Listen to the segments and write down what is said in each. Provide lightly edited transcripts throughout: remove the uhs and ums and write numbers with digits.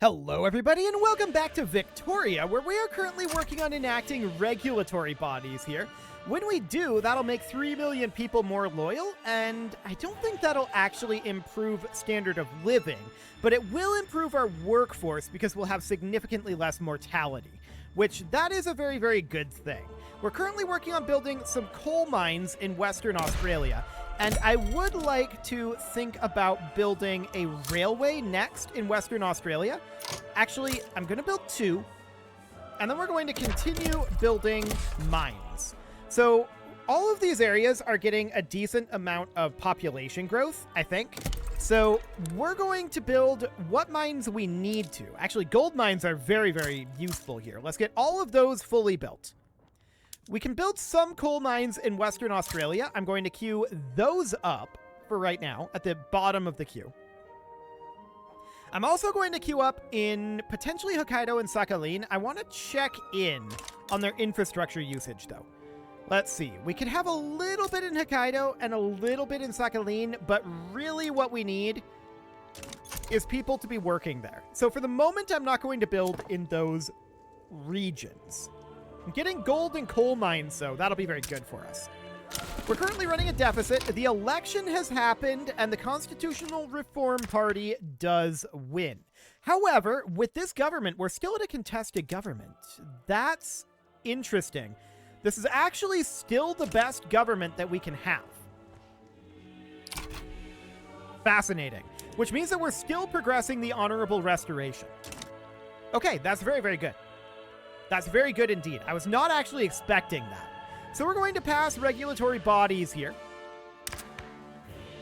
Hello everybody and welcome back to Victoria, where we are currently working on enacting regulatory bodies here. When we do, that'll make 3 million people more loyal, and I don't think that'll actually improve standard of living, but it will improve our workforce because we'll have significantly less mortality, which that is a very, very good thing. We're currently working on building some coal mines in Western Australia, and I would like to think about building a railway next in Western Australia. Actually, I'm going to build 2, and then we're going to continue building mines. So all of these areas are getting a decent amount of population growth, I think. So we're going to build what mines we need to. Actually, gold mines are very, very useful here. Let's get all of those fully built. We can build some coal mines in Western Australia. I'm going to queue those up for right now at the bottom of the queue. I'm also going to queue up in potentially Hokkaido and Sakhalin. I want to check in on their infrastructure usage, though. Let's see. We could have a little bit in Hokkaido and a little bit in Sakhalin, but really what we need is people to be working there. So for the moment, I'm not going to build in those regions. I'm getting gold and coal mines, though. That'll be very good for us. We're currently running a deficit. The election has happened, and the Constitutional Reform Party does win. However, with this government, we're still in a contested government. That's interesting. This is actually still the best government that we can have. Fascinating. Which means that we're still progressing the honorable restoration. Okay, that's very, very good. That's very good indeed. I was not actually expecting that. So we're going to pass regulatory bodies here.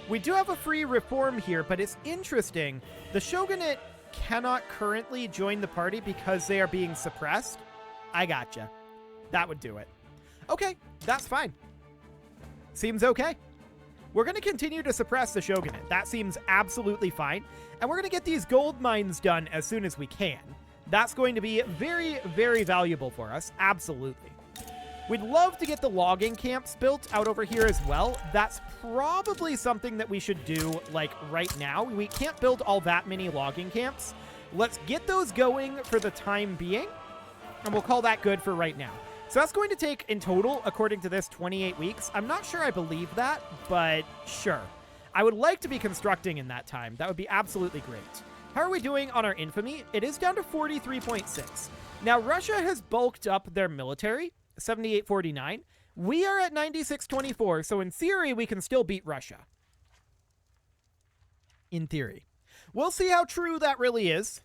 We do have a free reform here, but it's interesting. The shogunate cannot currently join the party because they are being suppressed. I gotcha. That would do it. Okay, that's fine. Seems okay. We're going to continue to suppress the shogunate. That seems absolutely fine. And we're going to get these gold mines done as soon as we can. That's going to be very, very valuable for us. Absolutely. We'd love to get the logging camps built out over here as well. That's probably something that we should do, like, right now. We can't build all that many logging camps. Let's get those going for the time being, and we'll call that good for right now. So that's going to take, in total, according to this, 28 weeks. I'm not sure I believe that, but sure. I would like to be constructing in that time. That would be absolutely great. How are we doing on our infamy? It is down to 43.6. Now, Russia has bulked up their military, 78.49. We are at 96.24, so in theory, we can still beat Russia. In theory. We'll see how true that really is.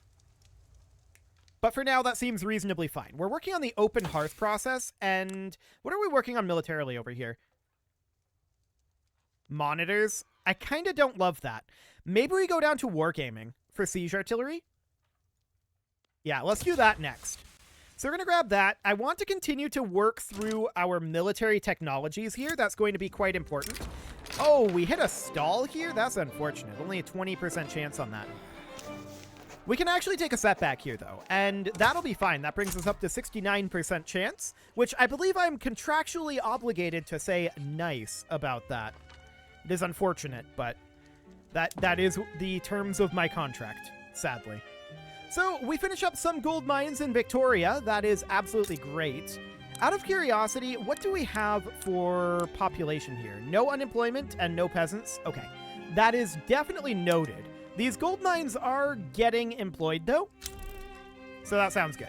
But for now, that seems reasonably fine. We're working on the open hearth process, and what are we working on militarily over here? Monitors? I kind of don't love that. Maybe we go down to wargaming for siege artillery. Yeah, let's do that next. So we're going to grab that. I want to continue to work through our military technologies here. That's going to be quite important. Oh, we hit a stall here? That's unfortunate. Only a 20% chance on that. We can actually take a setback here, though, and that'll be fine. That brings us up to 69% chance, which I believe I'm contractually obligated to say nice about that. It is unfortunate, but that is the terms of my contract, sadly. So we finish up some gold mines in Victoria. That is absolutely great. Out of curiosity, what do we have for population here? No unemployment and no peasants? Okay, that is definitely noted. These gold mines are getting employed, though, so that sounds good.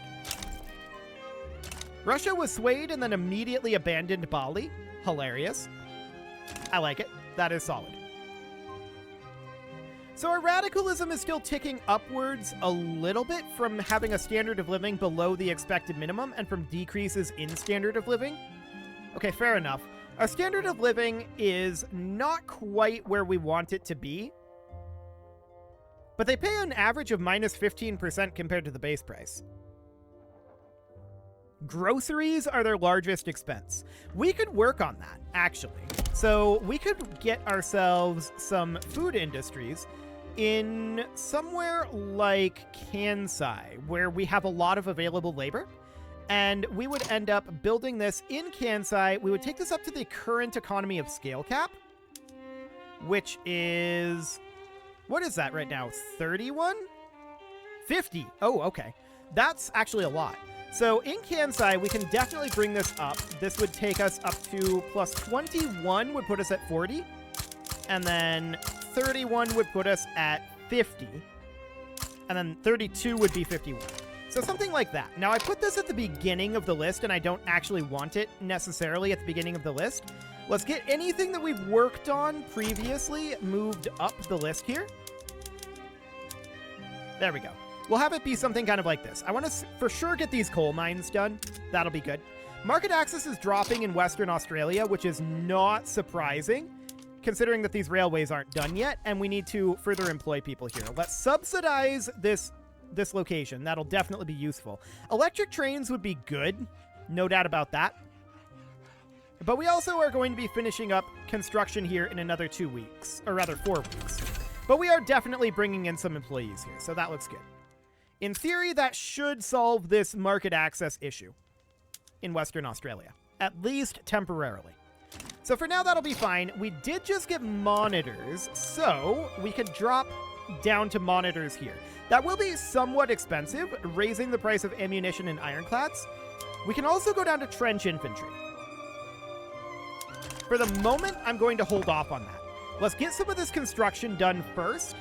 Russia was swayed and then immediately abandoned Bali. Hilarious. I like it. That is solid. So our radicalism is still ticking upwards a little bit from having a standard of living below the expected minimum and from decreases in standard of living. Okay, fair enough. Our standard of living is not quite where we want it to be, but they pay an average of minus 15% compared to the base price. Groceries are their largest expense. We could work on that, actually. So we could get ourselves some food industries in somewhere like Kansai, where we have a lot of available labor. And we would end up building this in Kansai. We would take this up to the current economy of scale cap, which is... what is that right now? 31? 50. Oh, okay. That's actually a lot. So in Kansai, we can definitely bring this up. This would take us up to plus 21 would put us at 40. And then 31 would put us at 50. And then 32 would be 51. So something like that. Now, I put this at the beginning of the list, and I don't actually want it necessarily at the beginning of the list. Let's get anything that we've worked on previously moved up the list here. There we go. We'll have it be something kind of like this. I want to for sure get these coal mines done. That'll be good. Market access is dropping in Western Australia, which is not surprising, considering that these railways aren't done yet, and we need to further employ people here. Let's subsidize this location. That'll definitely be useful. Electric trains would be good. No doubt about that. But we also are going to be finishing up construction here in another 2 weeks, or rather 4 weeks. But we are definitely bringing in some employees here, so that looks good. In theory, that should solve this market access issue in Western Australia, at least temporarily. So for now, that'll be fine. We did just get monitors, so we could drop down to monitors here. That will be somewhat expensive, raising the price of ammunition and ironclads. We can also go down to trench infantry. For the moment, I'm going to hold off on that. Let's get some of this construction done first.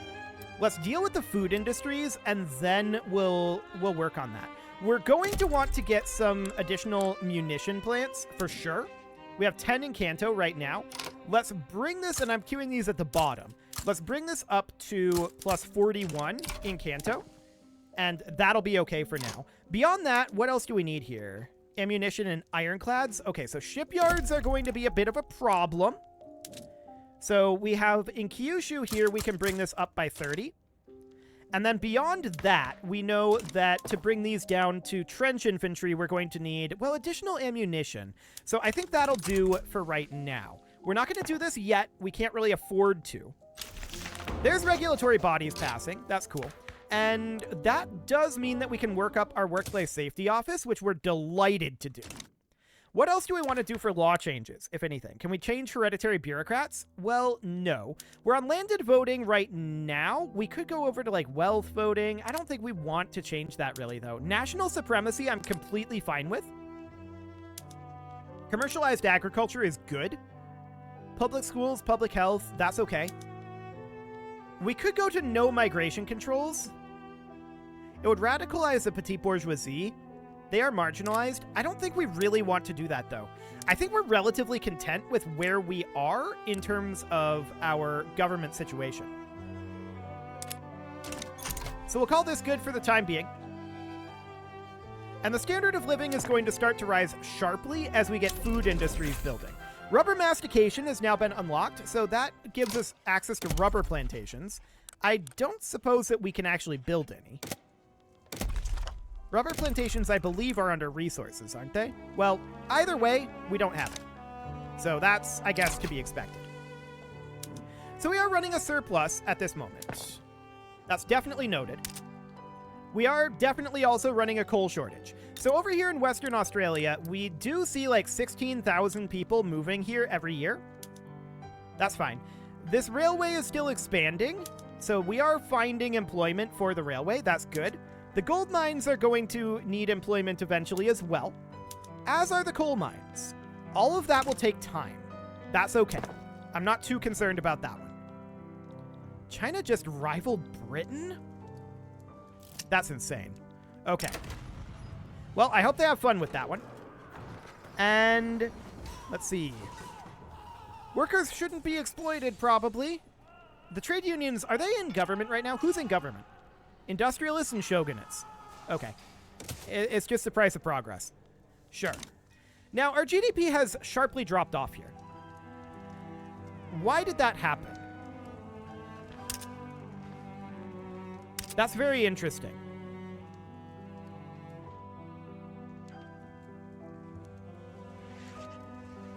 Let's deal with the food industries, and then we'll work on that. We're going to want to get some additional munition plants for sure. We have 10 in Kanto right now. Let's bring this, and I'm queuing these at the bottom. Let's bring this up to plus 41 in Kanto, and that'll be okay for now. Beyond that, what else do we need here? Ammunition and ironclads. Okay, so shipyards are going to be a bit of a problem. So we have in Kyushu here, we can bring this up by 30. And then beyond that, we know that to bring these down to trench infantry, we're going to need, well, additional ammunition. So I think that'll do for right now. We're not going to do this yet. We can't really afford to. There's regulatory bodies passing. That's cool. And that does mean that we can work up our workplace safety office, which we're delighted to do. What else do we want to do for law changes, if anything? Can we change hereditary bureaucrats? Well, no. We're on landed voting right now. We could go over to, like, wealth voting. I don't think we want to change that, really, though. National supremacy, I'm completely fine with. Commercialized agriculture is good. Public schools, public health, that's okay. We could go to no migration controls. It would radicalize the petite bourgeoisie. They are marginalized. I don't think we really want to do that, though. I think we're relatively content with where we are in terms of our government situation. So we'll call this good for the time being. And the standard of living is going to start to rise sharply as we get food industries building. Rubber mastication has now been unlocked, so that gives us access to rubber plantations. I don't suppose that we can actually build any. Rubber plantations, I believe, are under resources, aren't they? Well, either way, we don't have it. So that's, I guess, to be expected. So we are running a surplus at this moment. That's definitely noted. We are definitely also running a coal shortage. So over here in Western Australia, we do see like 16,000 people moving here every year. That's fine. This railway is still expanding, so we are finding employment for the railway. That's good. The gold mines are going to need employment eventually as well, as are the coal mines. All of that will take time. That's okay. I'm not too concerned about that one. China just rivaled Britain? That's insane. Okay. Well, I hope they have fun with that one. And let's see. Workers shouldn't be exploited, probably. The trade unions, are they in government right now? Who's in government? Industrialists and shogunates. Okay. It's just the price of progress. Sure. Now, our GDP has sharply dropped off here. Why did that happen? That's very interesting.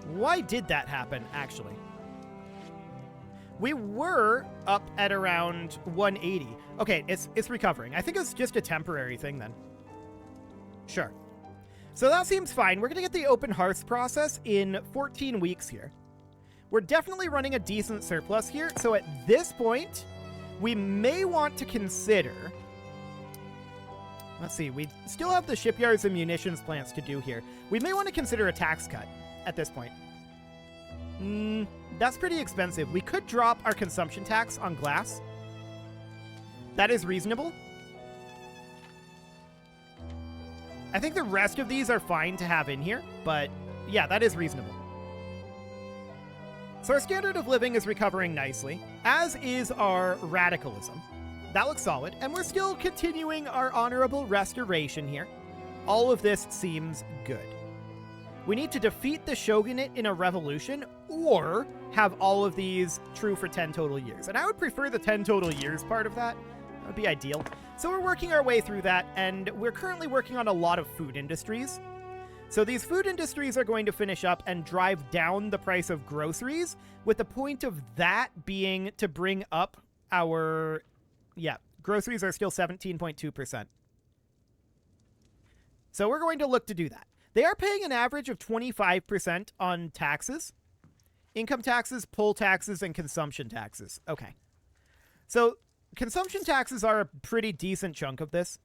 Why did that happen, actually? We were up at around 180. Okay, it's recovering. I think it's just a temporary thing then. Sure. So that seems fine. We're going to get the open hearth process in 14 weeks here. We're definitely running a decent surplus here. So at this point, we may want to consider Let's see. We still have the shipyards and munitions plants to do here. We may want to consider a tax cut at this point. That's pretty expensive. We could drop our consumption tax on glass. That is reasonable. I think the rest of these are fine to have in here, but yeah, that is reasonable. So our standard of living is recovering nicely, as is our radicalism. That looks solid, and we're still continuing our honorable restoration here. All of this seems good. We need to defeat the shogunate in a revolution, or have all of these true for 10 total years. And I would prefer the 10 total years part of that. That would be ideal. So we're working our way through that, and we're currently working on a lot of food industries. So these food industries are going to finish up and drive down the price of groceries, with the point of that being to bring up our... Yeah, groceries are still 17.2%. So we're going to look to do that. They are paying an average of 25% on taxes. Income taxes, poll taxes, and consumption taxes. Okay. So consumption taxes are a pretty decent chunk of this.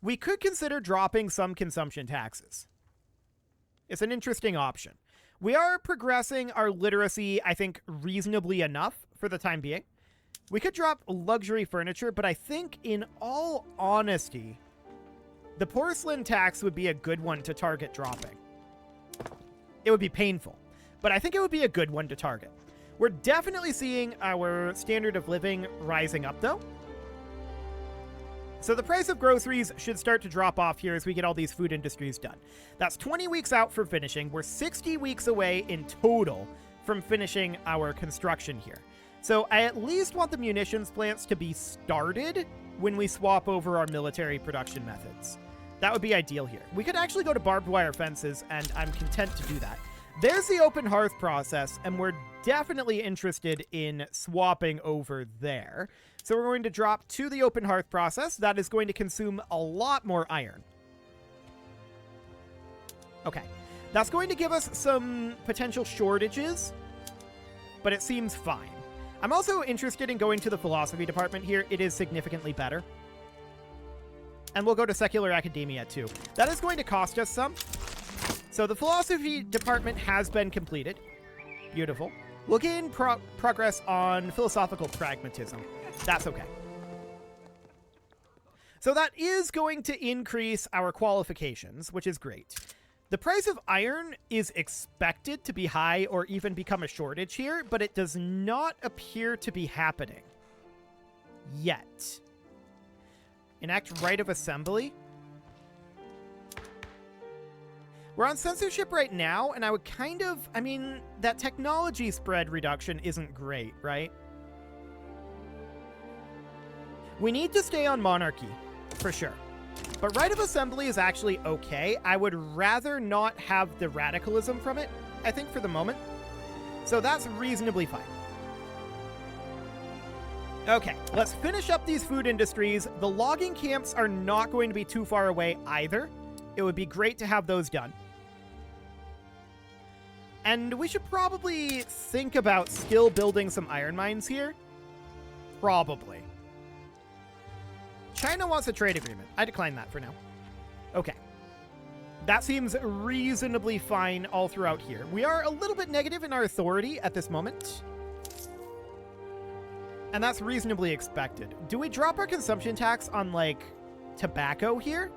We could consider dropping some consumption taxes. It's an interesting option. We are progressing our literacy, I think, reasonably enough for the time being. We could drop luxury furniture, but I think, in all honesty, the porcelain tax would be a good one to target dropping. It would be painful, but I think it would be a good one to target. We're definitely seeing our standard of living rising up, though. So the price of groceries should start to drop off here as we get all these food industries done. That's 20 weeks out for finishing. We're 60 weeks away in total from finishing our construction here. So I at least want the munitions plants to be started when we swap over our military production methods. That would be ideal here. We could actually go to barbed wire fences, and I'm content to do that. There's the open hearth process, and we're definitely interested in swapping over there. So we're going to drop to the open hearth process. That is going to consume a lot more iron. Okay. That's going to give us some potential shortages, but it seems fine. I'm also interested in going to the philosophy department here. It is significantly better. And we'll go to secular academia too. That is going to cost us some. So the philosophy department has been completed. Beautiful. We'll gain progress on philosophical pragmatism. That's okay. So that is going to increase our qualifications, which is great. The price of iron is expected to be high or even become a shortage here, but it does not appear to be happening yet. Enact right of assembly. We're on censorship right now, and I would kind of... I mean, that technology spread reduction isn't great, right? We need to stay on monarchy, for sure. But right of assembly is actually okay. I would rather not have the radicalism from it, I think, for the moment. So that's reasonably fine. Okay, let's finish up these food industries. The logging camps are not going to be too far away either. It would be great to have those done. And we should probably think about still building some iron mines here. Probably. China wants a trade agreement. I decline that for now. Okay. That seems reasonably fine all throughout here. We are a little bit negative in our authority at this moment. And that's reasonably expected. Do we drop our consumption tax on, like, tobacco here?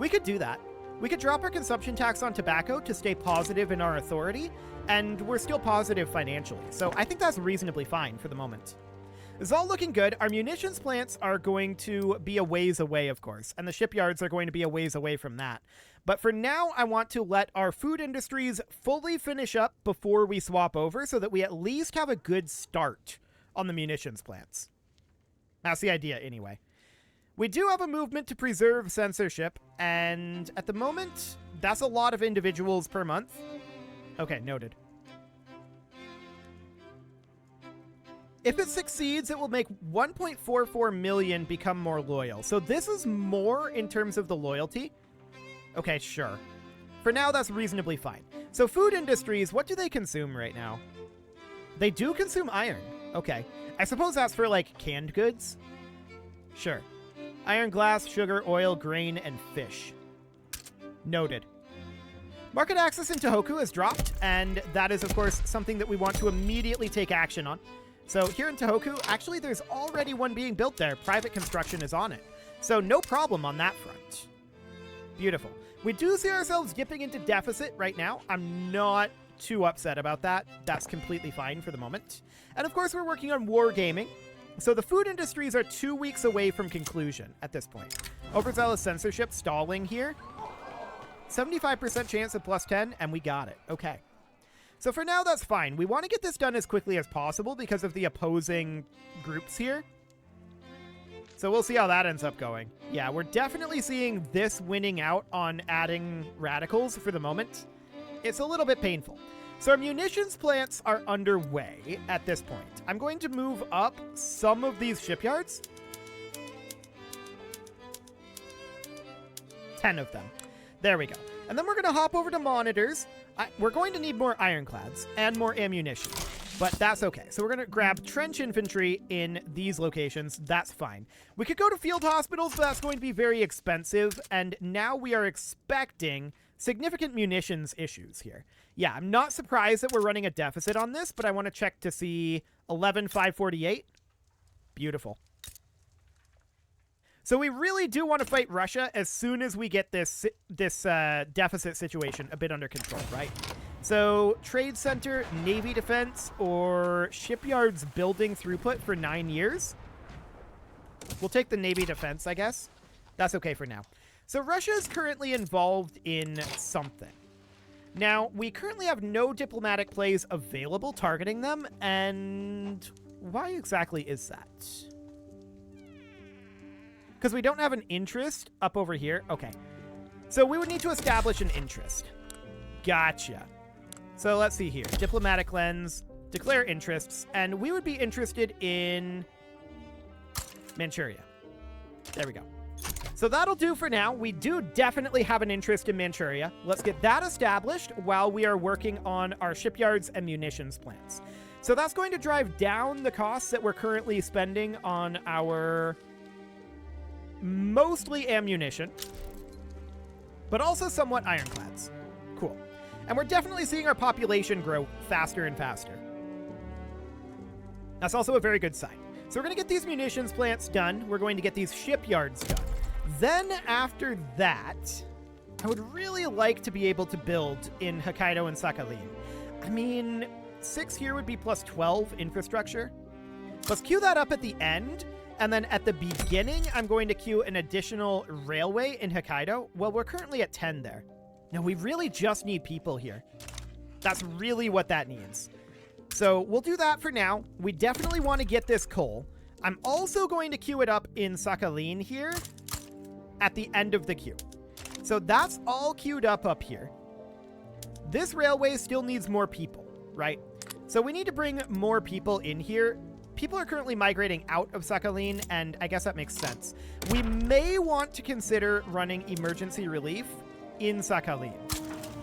We could do that. We could drop our consumption tax on tobacco to stay positive in our authority, and we're still positive financially. So I think that's reasonably fine for the moment. It's all looking good. Our munitions plants are going to be a ways away, of course, and the shipyards are going to be a ways away from that. But for now, I want to let our food industries fully finish up before we swap over so that we at least have a good start on the munitions plants. That's the idea anyway. We do have a movement to preserve censorship, and at the moment, that's a lot of individuals per month. Okay, noted. If it succeeds, it will make 1.44 million become more loyal. So this is more in terms of the loyalty. Okay, sure. For now, that's reasonably fine. So food industries, what do they consume right now? They do consume iron. Okay. I suppose that's for, like, canned goods. Sure. Iron, glass, sugar, oil, grain, and fish. Noted. Market access in Tohoku has dropped, and that is, of course, something that we want to immediately take action on. So here in Tohoku, actually, there's already one being built there. Private construction is on it. So no problem on that front. Beautiful. We do see ourselves dipping into deficit right now. I'm not too upset about that. That's completely fine for the moment. And of course, we're working on wargaming. So the food industries are 2 weeks away from conclusion at this point. Overzealous censorship stalling here. 75% chance of +10, and we got it. Okay. So for now, that's fine. We want to get this done as quickly as possible because of the opposing groups here. So we'll see how that ends up going. Yeah, we're definitely seeing this winning out on adding radicals for the moment. It's a little bit painful. So our munitions plants are underway at this point. I'm going to move up some of these shipyards. 10 of them. There we go. And then we're going to hop over to monitors. We're going to need more ironclads and more ammunition, but that's okay. So we're going to grab trench infantry in these locations. That's fine. We could go to field hospitals, but that's going to be very expensive. And now we are expecting significant munitions issues here. Yeah, I'm not surprised that we're running a deficit on this, but I want to check to see 11,548. Beautiful. So we really do want to fight Russia as soon as we get this deficit situation a bit under control, right? So trade center, navy defense, or shipyards building throughput for 9 years. We'll take the navy defense, I guess. That's okay for now. So Russia is currently involved in something. Now, we currently have no diplomatic plays available targeting them, and why exactly is that? Because we don't have an interest up over here. Okay. So we would need to establish an interest. Gotcha. So let's see here. Diplomatic lens, declare interests, and we would be interested in Manchuria. There we go. So that'll do for now. We do definitely have an interest in Manchuria. Let's get that established while we are working on our shipyards and munitions plants. So that's going to drive down the costs that we're currently spending on our mostly ammunition, but also somewhat ironclads. Cool. And we're definitely seeing our population grow faster and faster. That's also a very good sign. So we're going to get these munitions plants done. We're going to get these shipyards done. Then after that, I would really like to be able to build in Hokkaido and Sakhalin. I mean, 6 here would be plus 12 infrastructure. Let's queue that up at the end. And then at the beginning, I'm going to queue an additional railway in Hokkaido. Well, we're currently at 10 there. No, we really just need people here. That's really what that needs. So we'll do that for now. We definitely want to get this coal. I'm also going to queue it up in Sakhalin here at the end of the queue. So that's all queued up here. This railway still needs more people, right? So we need to bring more people in here. People are currently migrating out of Sakhalin, and I guess that makes sense. We may want to consider running emergency relief in Sakhalin,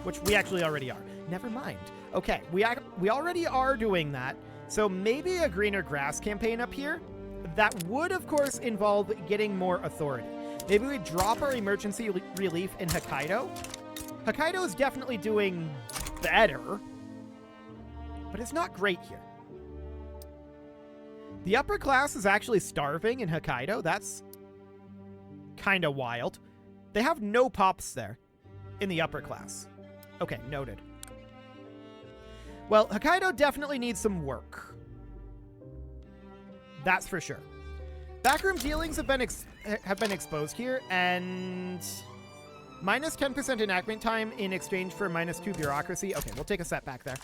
which we actually already are. Never mind. Okay, we already are doing that, so maybe a greener grass campaign up here. That would, of course, involve getting more authority. Maybe we drop our emergency relief in Hokkaido. Hokkaido is definitely doing better, but it's not great here. The upper class is actually starving in Hokkaido. That's kind of wild. They have no pops there in the upper class. Okay, noted. Well, Hokkaido definitely needs some work. That's for sure. Backroom dealings have been exposed here, and minus 10% enactment time in exchange for minus 2 bureaucracy. Okay, we'll take a setback there.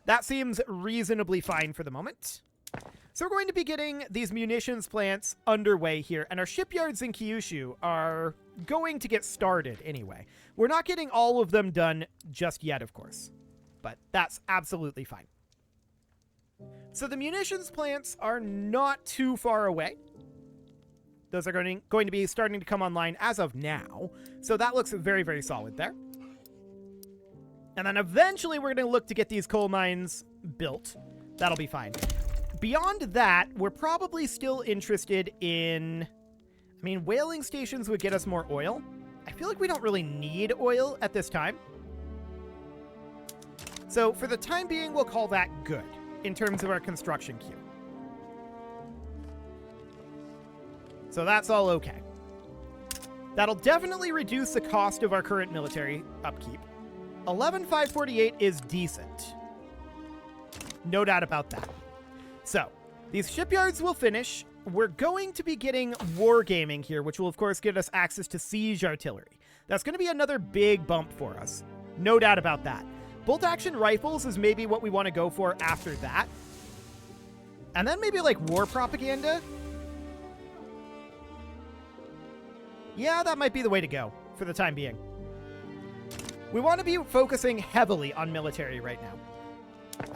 That seems reasonably fine for the moment. So we're going to be getting these munitions plants underway here, and our shipyards in Kyushu are going to get started anyway. We're not getting all of them done just yet, of course, but that's absolutely fine. So the munitions plants are not too far away. Those are going to be starting to come online as of now, so that looks very, very solid there. And then eventually we're going to look to get these coal mines built. That'll be fine. Beyond that, we're probably still interested in I mean, whaling stations would get us more oil. I feel like we don't really need oil at this time. So for the time being, we'll call that good in terms of our construction queue. So that's all okay. That'll definitely reduce the cost of our current military upkeep. 11,548 is decent. No doubt about that. So, these shipyards will finish. We're going to be getting wargaming here, which will of course get us access to siege artillery. That's going to be another big bump for us. No doubt about that. Bolt-action rifles is maybe what we want to go for after that. And then maybe like war propaganda. Yeah, that might be the way to go for the time being. We want to be focusing heavily on military right now.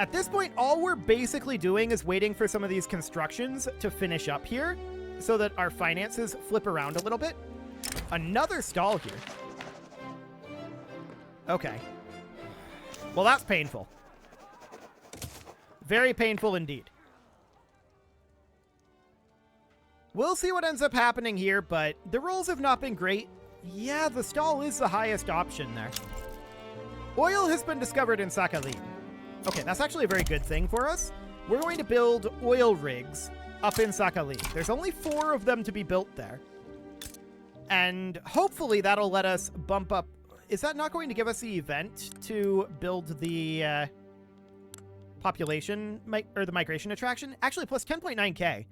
At this point, all we're basically doing is waiting for some of these constructions to finish up here so that our finances flip around a little bit. Another stall here. Okay. Well, that's painful. Very painful indeed. We'll see what ends up happening here, but the rolls have not been great. Yeah, the stall is the highest option there. Oil has been discovered in Sakhalin. Okay, that's actually a very good thing for us. We're going to build oil rigs up in Sakhalin. There's only 4 of them to be built there. And hopefully that'll let us bump up. Is that not going to give us the event to build the population, or the migration attraction? Actually, plus 10.9k.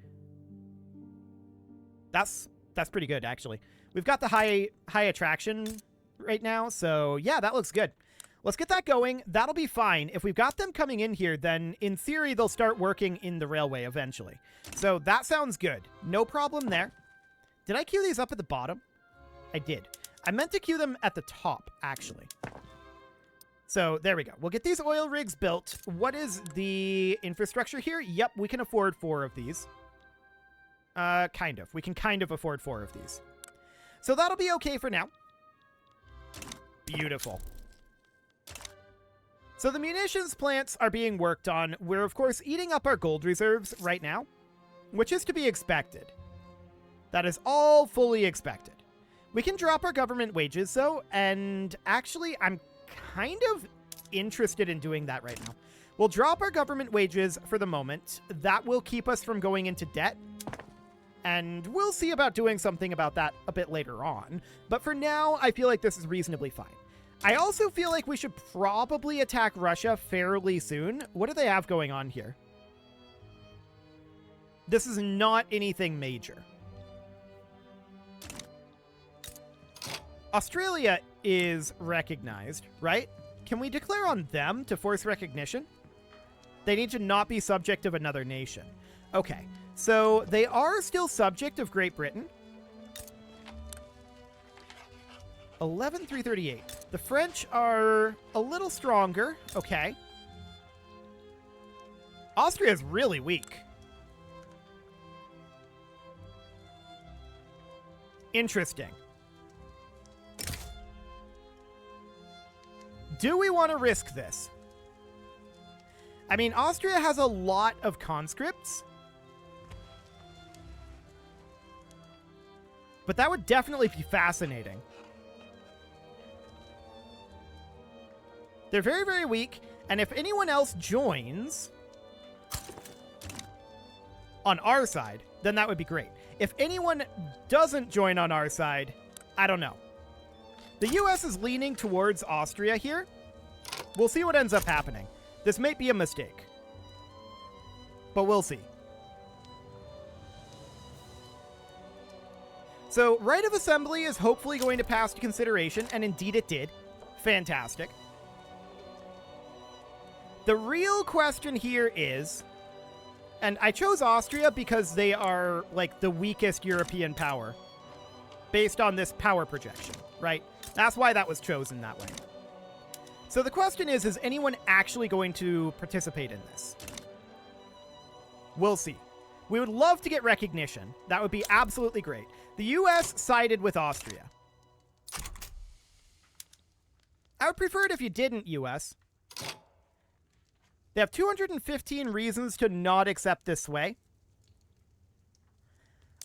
That's pretty good, actually. We've got the high attraction right now, so yeah, that looks good. Let's get that going. That'll be fine. If we've got them coming in here, then in theory, they'll start working in the railway eventually. So that sounds good. No problem there. Did I queue these up at the bottom? I did. I meant to queue them at the top, actually. So there we go. We'll get these oil rigs built. What is the infrastructure here? Yep, we can afford 4 of these. Kind of. We can kind of afford 4 of these. So that'll be okay for now. Beautiful. So the munitions plants are being worked on. We're, of course, eating up our gold reserves right now, which is to be expected. That is all fully expected. We can drop our government wages, though, and actually, I'm kind of interested in doing that right now. We'll drop our government wages for the moment. That will keep us from going into debt. And we'll see about doing something about that a bit later on. But for now, I feel like this is reasonably fine. I also feel like we should probably attack Russia fairly soon. What do they have going on here? This is not anything major. Australia is recognized, right? Can we declare on them to force recognition? They need to not be subject of another nation. Okay. So they are still subject of Great Britain. 11,338. The French are a little stronger. Okay. Austria is really weak. Interesting. Do we want to risk this? I mean, Austria has a lot of conscripts. But that would definitely be fascinating. They're very, very weak. And if anyone else joins on our side, then that would be great. If anyone doesn't join on our side, I don't know. The US is leaning towards Austria here. We'll see what ends up happening. This might be a mistake. But we'll see. So, right of assembly is hopefully going to pass to consideration, and indeed it did. Fantastic. The real question here is, and I chose Austria because they are, like, the weakest European power, based on this power projection, right? That's why that was chosen that way. So the question is anyone actually going to participate in this? We'll see. We would love to get recognition. That would be absolutely great. The US sided with Austria. I would prefer it if you didn't, US. They have 215 reasons to not accept this sway.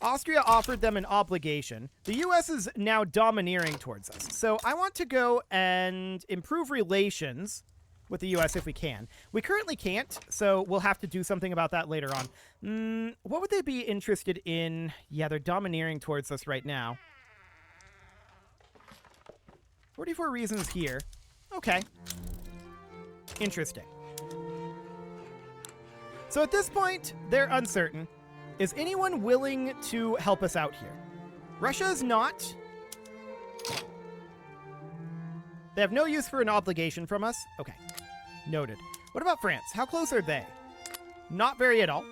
Austria offered them an obligation. The U.S. is now domineering towards us. So I want to go and improve relations with the U.S. if we can. We currently can't, so we'll have to do something about that later on. What would they be interested in? Yeah, they're domineering towards us right now. 44 reasons here. Okay. Interesting. So at this point, they're uncertain. Is anyone willing to help us out here? Russia is not. They have no use for an obligation from us. Okay. Noted. What about France? How close are they? Not very at all.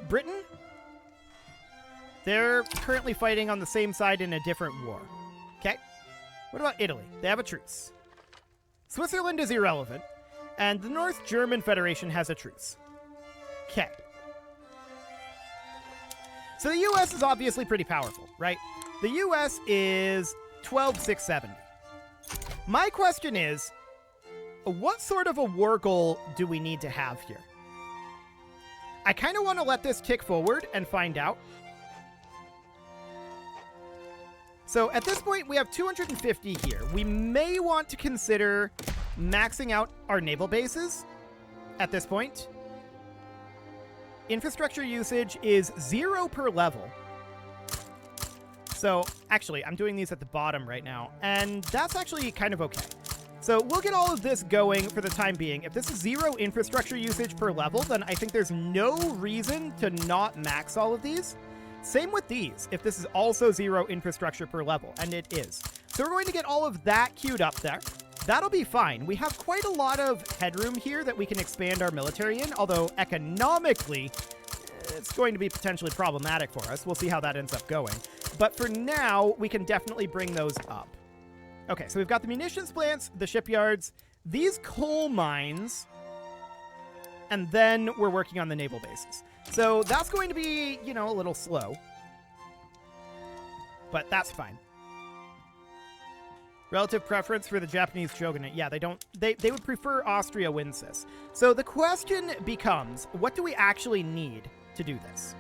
Britain? They're currently fighting on the same side in a different war. Okay. What about Italy? They have a truce. Switzerland is irrelevant. And the North German Federation has a truce. Okay. So the U.S. is obviously pretty powerful, right? The U.S. is 12,670. My question is, what sort of a war goal do we need to have here? I kind of want to let this tick forward and find out. So at this point, we have 250 here. We may want to consider maxing out our naval bases at this point. Infrastructure usage is 0 per level. So actually, I'm doing these at the bottom right now, and that's actually kind of okay. So we'll get all of this going for the time being. If this is 0 infrastructure usage per level, then I think there's no reason to not max all of these. Same with these, if this is also 0 infrastructure per level, and it is. So we're going to get all of that queued up there. That'll be fine. We have quite a lot of headroom here that we can expand our military in, although economically, it's going to be potentially problematic for us. We'll see how that ends up going. But for now, we can definitely bring those up. Okay, so we've got the munitions plants, the shipyards, these coal mines, and then we're working on the naval bases. So that's going to be, you know, a little slow. But that's fine. Relative preference for the Japanese shogunate. Yeah, they would prefer Austria wins this. So the question becomes, what do we actually need to do this?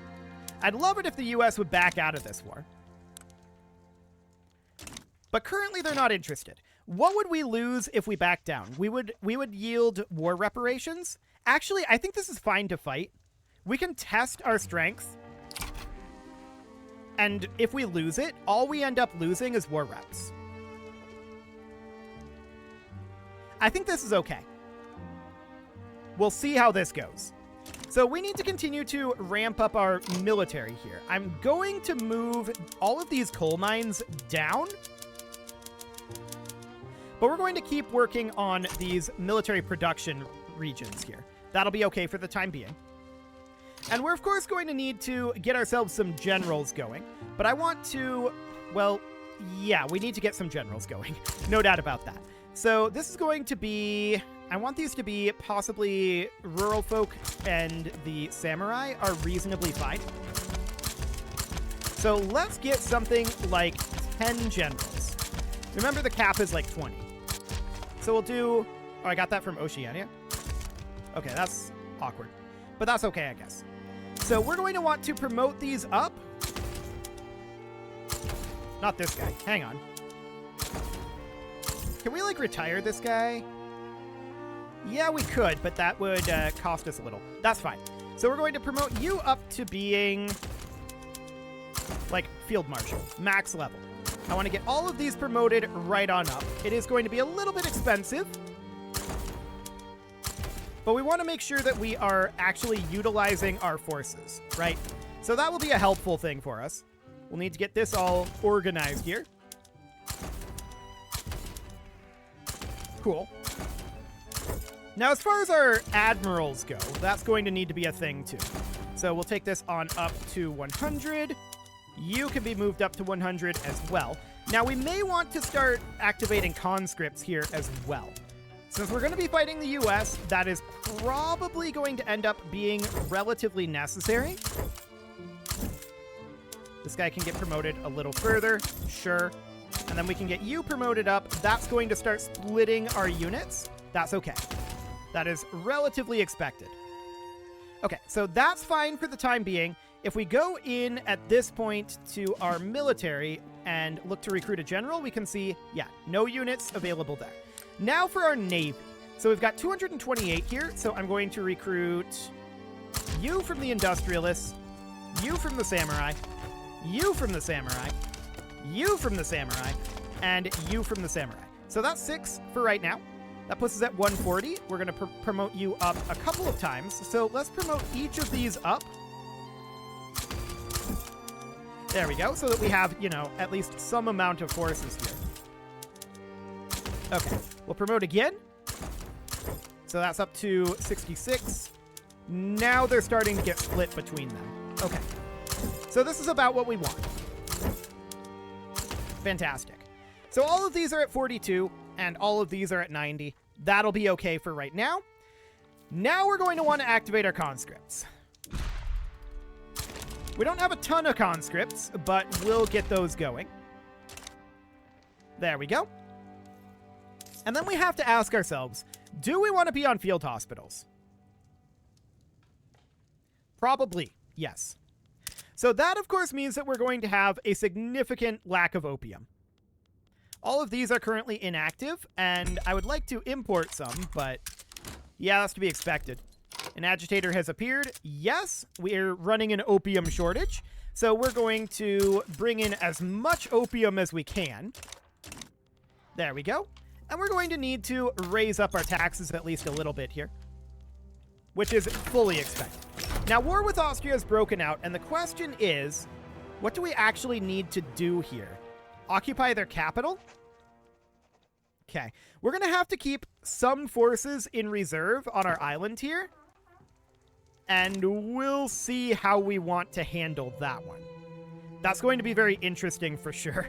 I'd love it if the US would back out of this war. But currently they're not interested. What would we lose if we back down? We would yield war reparations. Actually, I think this is fine to fight. We can test our strength. And if we lose it, all we end up losing is war reps. I think this is okay. We'll see how this goes. So we need to continue to ramp up our military here. I'm going to move all of these coal mines down. But we're going to keep working on these military production regions here. That'll be okay for the time being. And we're, of course, going to need to get ourselves some generals going. But I want to, well, yeah, we need to get some generals going. No doubt about that. So this is going to be, I want these to be possibly rural folk, and the samurai are reasonably fine. So let's get something like 10 generals. Remember, the cap is like 20. So we'll do, oh, I got that from Oceania. Okay, that's awkward. But that's okay, I guess. So we're going to want to promote these up. Not this guy. Hang on. Can we, like, retire this guy? Yeah, we could, but that would cost us a little. That's fine. So we're going to promote you up to being, like, field marshal, max level. I want to get all of these promoted right on up. It is going to be a little bit expensive, but we want to make sure that we are actually utilizing our forces, right? So that will be a helpful thing for us. We'll need to get this all organized here. Cool. Now, as far as our admirals go, that's going to need to be a thing, too. So we'll take this on up to 100. You can be moved up to 100 as well. Now, we may want to start activating conscripts here as well. Since we're going to be fighting the US, that is probably going to end up being relatively necessary. This guy can get promoted a little further, sure. And then we can get you promoted up. That's going to start splitting our units. That's okay. That is relatively expected. Okay, so that's fine for the time being. If we go in at this point to our military and look to recruit a general, we can see, yeah, no units available there. Now for our Navy. So we've got 228 here, so I'm going to recruit you from the Industrialists, you from the Samurai, you from the Samurai, you from the Samurai, and you from the Samurai. So that's 6 for right now. That puts us at 140. We're going to promote you up a couple of times. So let's promote each of these up. There we go, so that we have, you know, at least some amount of forces here. Okay, we'll promote again. So that's up to 66. Now they're starting to get split between them. Okay, so this is about what we want. Fantastic. So all of these are at 42, and all of these are at 90. That'll be okay for right now. Now we're going to want to activate our conscripts. We don't have a ton of conscripts, but we'll get those going. There we go. And then we have to ask ourselves, do we want to be on field hospitals? Probably, yes. So that, of course, means that we're going to have a significant lack of opium. All of these are currently inactive, and I would like to import some, but yeah, that's to be expected. An agitator has appeared. Yes, we're running an opium shortage, so we're going to bring in as much opium as we can. There we go. And we're going to need to raise up our taxes at least a little bit here, which is fully expected. Now, war with Austria has broken out, and the question is, what do we actually need to do here? Occupy their capital? Okay. We're going to have to keep some forces in reserve on our island here, and we'll see how we want to handle that one. That's going to be very interesting for sure.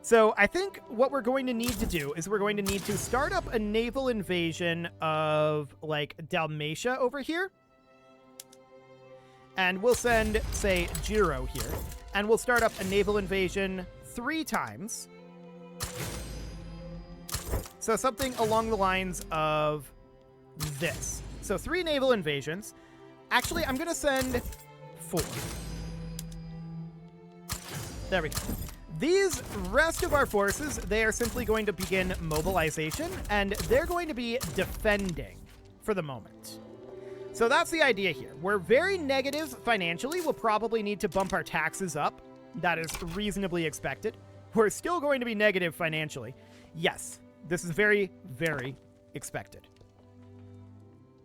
So I think what we're going to need to do is we're going to need to start up a naval invasion of, like, Dalmatia over here. And we'll send, say, Giro here. And we'll start up a naval invasion 3 times. So something along the lines of this. So 3 naval invasions. Actually, I'm going to send 4. There we go. These rest of our forces, they are simply going to begin mobilization, and they're going to be defending for the moment. So that's the idea here. We're very negative financially. We'll probably need to bump our taxes up. That is reasonably expected. We're still going to be negative financially. Yes, this is very, very expected.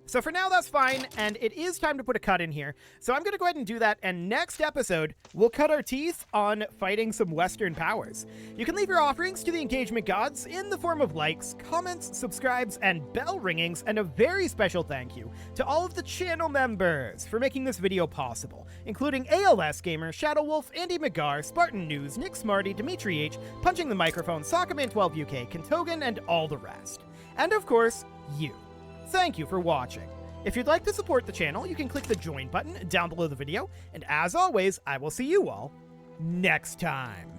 So for now, that's fine, and it is time to put a cut in here. So I'm going to go ahead and do that, and next episode, we'll cut our teeth on fighting some Western powers. You can leave your offerings to the engagement gods in the form of likes, comments, subscribes, and bell ringings, and a very special thank you to all of the channel members for making this video possible, including ALS Gamer, Shadow Wolf, Andy McGar, Spartan News, Nick Smarty, Dimitri H, Punching the Microphone, Soccerman12 UK, Kentogan, and all the rest. And of course, you. Thank you for watching. If you'd like to support the channel, you can click the join button down below the video, and as always, I will see you all next time.